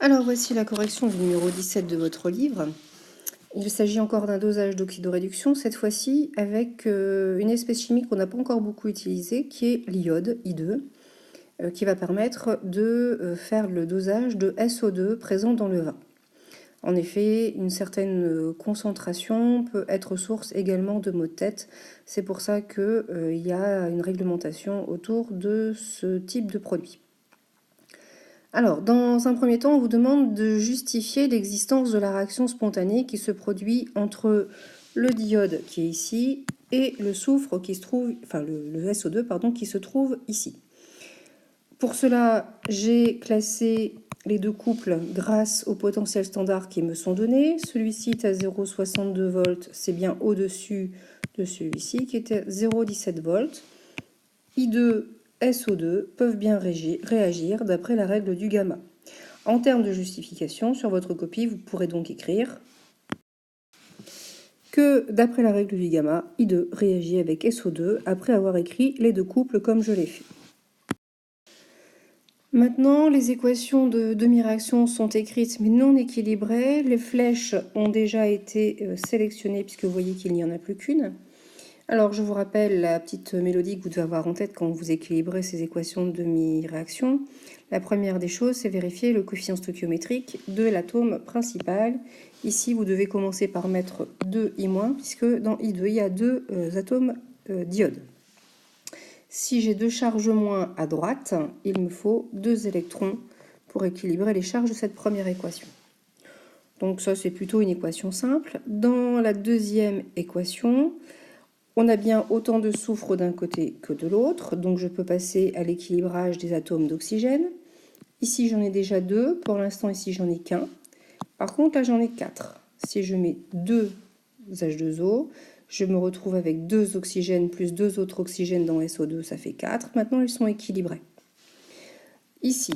Alors voici la correction du numéro 17 de votre livre. Il s'agit encore d'un dosage d'oxydoréduction, cette fois-ci avec une espèce chimique qu'on n'a pas encore beaucoup utilisée, qui est l'iode, I2, qui va permettre de faire le dosage de SO2 présent dans le vin. En effet, une certaine concentration peut être source également de maux de tête. C'est pour ça qu'il y a une réglementation autour de ce type de produit. Alors, dans un premier temps, on vous demande de justifier l'existence de la réaction spontanée qui se produit entre le diode qui est ici et le soufre qui se trouve, enfin le SO2 pardon, qui se trouve ici. Pour cela, j'ai classé les deux couples grâce au potentiel standard qui me sont donnés. Celui-ci est à 0,62 volts, c'est bien au-dessus de celui-ci qui était à 0,17 volts. I2 SO2 peuvent bien réagir d'après la règle du gamma. En termes de justification, sur votre copie, vous pourrez donc écrire que d'après la règle du gamma, I2 réagit avec SO2 après avoir écrit les deux couples comme je l'ai fait. Maintenant, les équations de demi-réaction sont écrites mais non équilibrées. Les flèches ont déjà été sélectionnées puisque vous voyez qu'il n'y en a plus qu'une. Alors, je vous rappelle la petite mélodie que vous devez avoir en tête quand vous équilibrez ces équations de demi-réaction. La première des choses, c'est vérifier le coefficient stoichiométrique de l'atome principal. Ici, vous devez commencer par mettre 2 I-, puisque dans I2, il y a deux atomes d'iode. Si j'ai deux charges moins à droite, il me faut 2 électrons pour équilibrer les charges de cette première équation. Donc ça, c'est plutôt une équation simple. Dans la deuxième équation, on a bien autant de soufre d'un côté que de l'autre, donc je peux passer à l'équilibrage des atomes d'oxygène. Ici, j'en ai déjà 2. Pour l'instant, ici, j'en ai qu'un. Par contre, là, j'en ai 4. Si je mets 2 H2O, je me retrouve avec 2 oxygènes plus 2 autres oxygènes dans SO2, ça fait 4. Maintenant, ils sont équilibrés. Ici,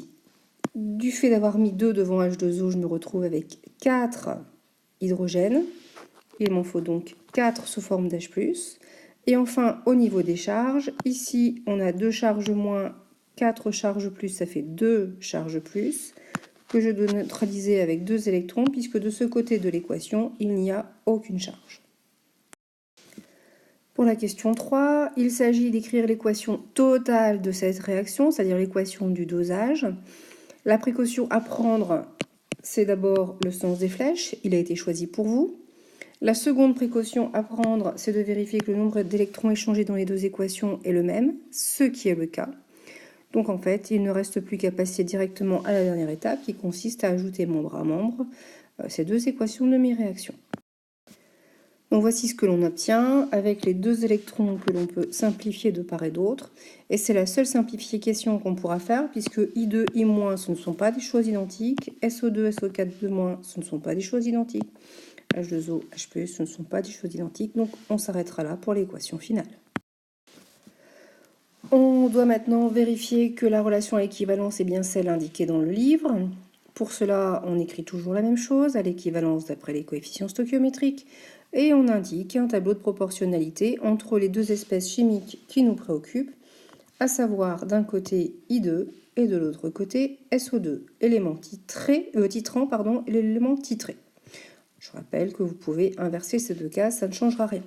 du fait d'avoir mis 2 devant H2O, je me retrouve avec 4 hydrogènes. Il m'en faut donc 4 sous forme d'H+. Et enfin, au niveau des charges, ici, on a 2 charges moins, 4 charges plus, ça fait 2 charges plus, que je dois neutraliser avec 2 électrons, puisque de ce côté de l'équation, il n'y a aucune charge. Pour la question 3, il s'agit d'écrire l'équation totale de cette réaction, c'est-à-dire l'équation du dosage. La précaution à prendre, c'est d'abord le sens des flèches, il a été choisi pour vous. La seconde précaution à prendre, c'est de vérifier que le nombre d'électrons échangés dans les deux équations est le même, ce qui est le cas. Donc en fait, il ne reste plus qu'à passer directement à la dernière étape qui consiste à ajouter membre à membre ces deux équations de demi-réaction. Donc voici ce que l'on obtient avec les deux électrons que l'on peut simplifier de part et d'autre. Et c'est la seule simplification qu'on pourra faire puisque I2, I-, ce ne sont pas des choses identiques. SO2, SO4, 2-, ce ne sont pas des choses identiques. H2O, H+, ce ne sont pas des choses identiques. Donc on s'arrêtera là pour l'équation finale. On doit maintenant vérifier que la relation à équivalence est bien celle indiquée dans le livre. Pour cela, on écrit toujours la même chose, à l'équivalence d'après les coefficients stoichiométriques, et on indique un tableau de proportionnalité entre les deux espèces chimiques qui nous préoccupent, à savoir d'un côté I2 et de l'autre côté SO2, élément titrant et l'élément titré. Je rappelle que vous pouvez inverser ces deux cas, ça ne changera rien.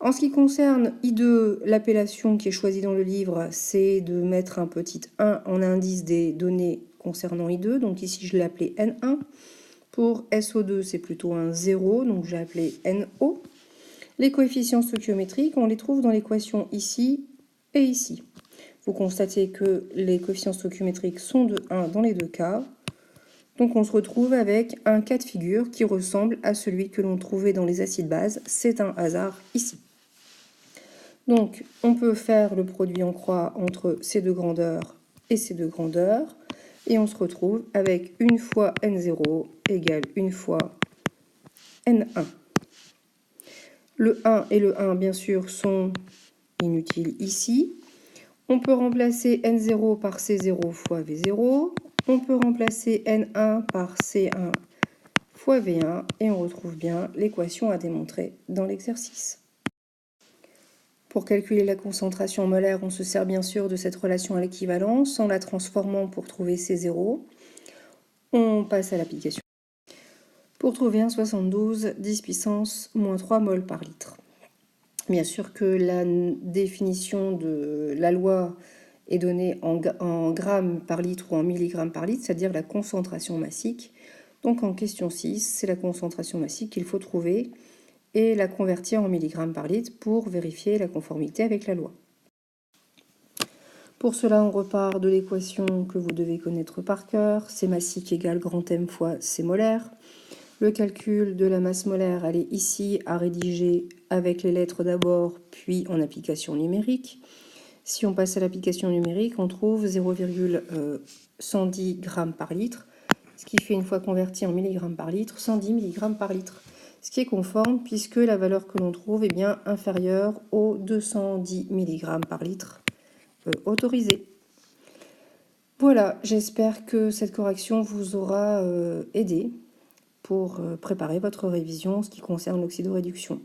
En ce qui concerne I2, l'appellation qui est choisie dans le livre, c'est de mettre un petit 1 en indice des données concernant I2. Donc ici, je l'ai appelé N1. Pour SO2, c'est plutôt un 0, donc j'ai appelé NO. Les coefficients stoichiométriques, on les trouve dans l'équation ici et ici. Vous constatez que les coefficients stoichiométriques sont de 1 dans les deux cas. Donc on se retrouve avec un cas de figure qui ressemble à celui que l'on trouvait dans les acides-bases. C'est un hasard ici. Donc on peut faire le produit en croix entre ces deux grandeurs et ces deux grandeurs. Et on se retrouve avec 1 fois N0 égale 1 fois N1. Le 1 et le 1, bien sûr, sont inutiles ici. On peut remplacer N0 par C0 fois V0. On peut remplacer N1 par C1 fois V1 et on retrouve bien l'équation à démontrer dans l'exercice. Pour calculer la concentration molaire, on se sert bien sûr de cette relation à l'équivalence en la transformant pour trouver C0. On passe à l'application. Pour trouver un 72, 10 puissance moins 3 mol par litre. Bien sûr que la définition de la loi est donnée en grammes par litre ou en milligrammes par litre, c'est-à-dire la concentration massique. Donc en question 6, c'est la concentration massique qu'il faut trouver et la convertir en milligrammes par litre pour vérifier la conformité avec la loi. Pour cela, on repart de l'équation que vous devez connaître par cœur. C massique égale grand M fois C molaire. Le calcul de la masse molaire, elle est ici à rédiger avec les lettres d'abord, puis en application numérique. Si on passe à l'application numérique, on trouve 0,110 g par litre, ce qui fait, une fois converti en milligrammes par litre, 110 mg par litre. Ce qui est conforme puisque la valeur que l'on trouve est bien inférieure aux 210 mg par litre autorisé. Voilà, j'espère que cette correction vous aura aidé pour préparer votre révision en ce qui concerne l'oxydoréduction.